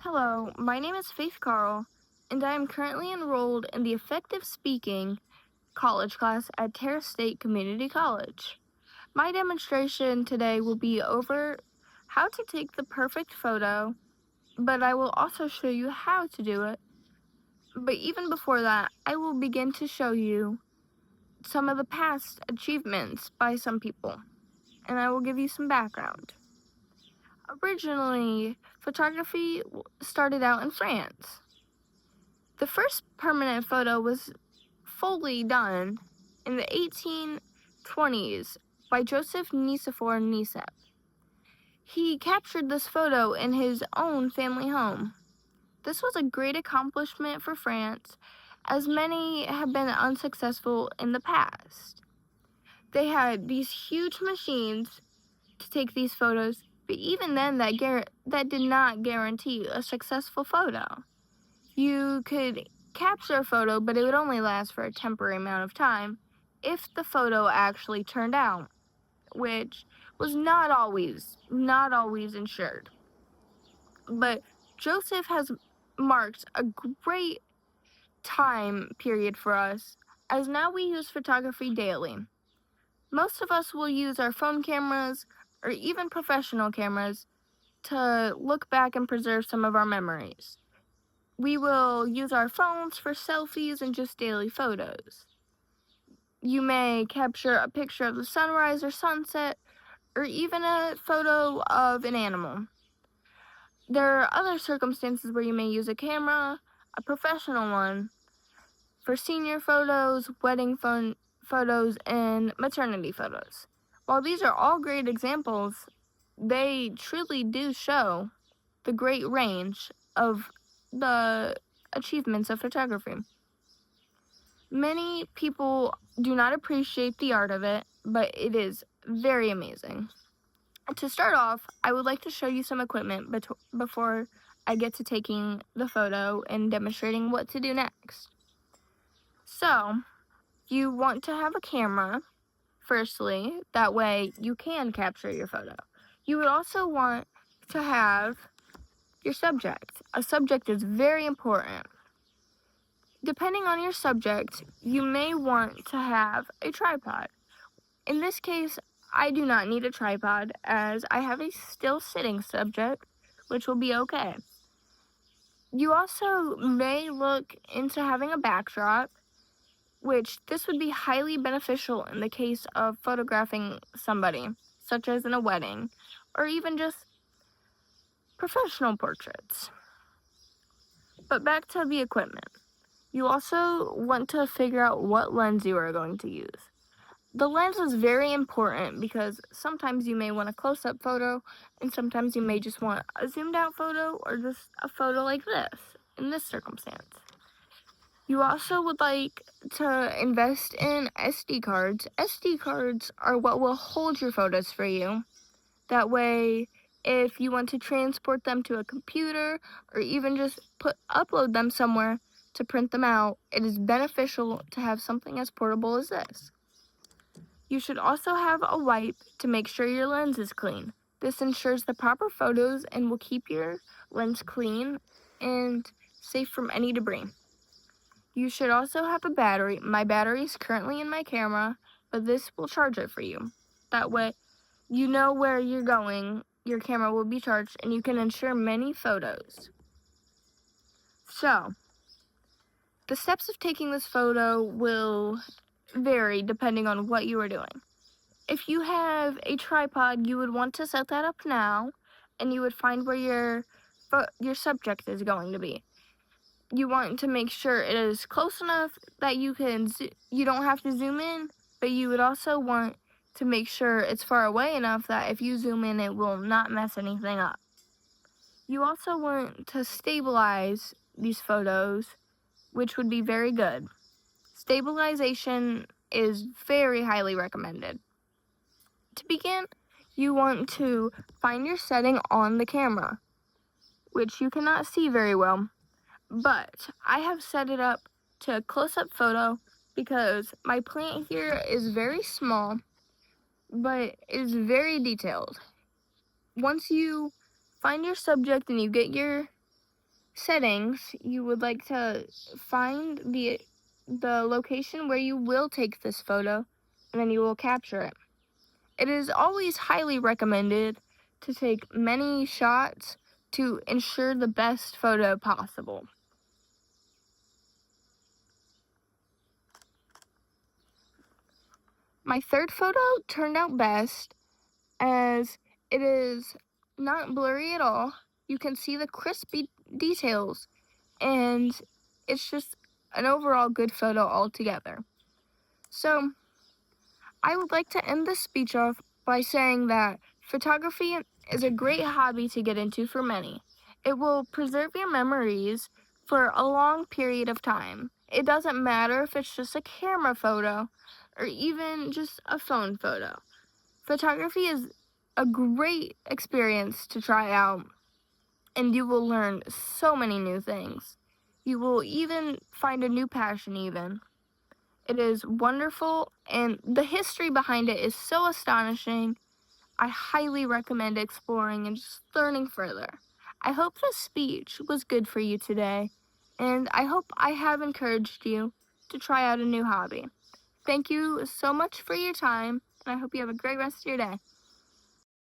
Hello, my name is Faith Carl, and I am currently enrolled in the Effective Speaking college class at Terrace State Community College. My demonstration today will be over how to take the perfect photo, but I will also show you how to do it. But even before that, I will begin to show you some of the past achievements by some people, and I will give you some background. Originally, photography started out in France. The first permanent photo was fully done in the 1820s by Joseph Nicephore Nicepe. He captured this photo in his own family home. This was a great accomplishment for France, as many have been unsuccessful in the past. They had these huge machines to take these photos, but even then that did not guarantee a successful photo. You could capture a photo, but it would only last for a temporary amount of time if the photo actually turned out, which was not always ensured. But Joseph has marked a great time period for us, as now we use photography daily. Most of us will use our phone cameras or even professional cameras to look back and preserve some of our memories. We will use our phones for selfies and just daily photos. You may capture a picture of the sunrise or sunset, or even a photo of an animal. There are other circumstances where you may use a camera, a professional one, for senior photos, wedding photos, and maternity photos. While these are all great examples, they truly do show the great range of the achievements of photography. Many people do not appreciate the art of it, but it is very amazing. To start off, I would like to show you some equipment before I get to taking the photo and demonstrating what to do next. So, you want to have a camera, firstly, that way you can capture your photo. You would also want to have your subject. A subject is very important. Depending on your subject, you may want to have a tripod. In this case, I do not need a tripod as I have a still sitting subject, which will be okay. You also may look into having a backdrop, which this would be highly beneficial in the case of photographing somebody, such as in a wedding, or even just professional portraits. But back to the equipment. You also want to figure out what lens you are going to use. The lens is very important because sometimes you may want a close-up photo and sometimes you may just want a zoomed out photo or just a photo like this, in this circumstance. You also would like to invest in SD cards. SD cards are what will hold your photos for you. That way, if you want to transport them to a computer or even just upload them somewhere to print them out, it is beneficial to have something as portable as this. You should also have a wipe to make sure your lens is clean. This ensures the proper photos and will keep your lens clean and safe from any debris. You should also have a battery. My battery is currently in my camera, but this will charge it for you. That way, you know where you're going, your camera will be charged, and you can ensure many photos. So, the steps of taking this photo will vary depending on what you are doing. If you have a tripod, you would want to set that up now, and you would find where your subject is going to be. You want to make sure it is close enough that you don't have to zoom in, but you would also want to make sure it's far away enough that if you zoom in, it will not mess anything up. You also want to stabilize these photos, which would be very good. Stabilization is very highly recommended. To begin, you want to find your setting on the camera, which you cannot see very well, but I have set it up to a close-up photo because my plant here is very small, but is very detailed. Once you find your subject and you get your settings, you would like to find the location where you will take this photo, and then you will capture it. It is always highly recommended to take many shots to ensure the best photo possible. My third photo turned out best as it is not blurry at all. You can see the crispy details, and it's just an overall good photo altogether. So, I would like to end this speech off by saying that photography is a great hobby to get into for many. It will preserve your memories for a long period of time. It doesn't matter if it's just a camera photo or even just a phone photo. Photography is a great experience to try out, and you will learn so many new things. You will even find a new passion even. It is wonderful, and the history behind it is so astonishing. I highly recommend exploring and just learning further. I hope this speech was good for you today, and I hope I have encouraged you to try out a new hobby. Thank you so much for your time, and I hope you have a great rest of your day.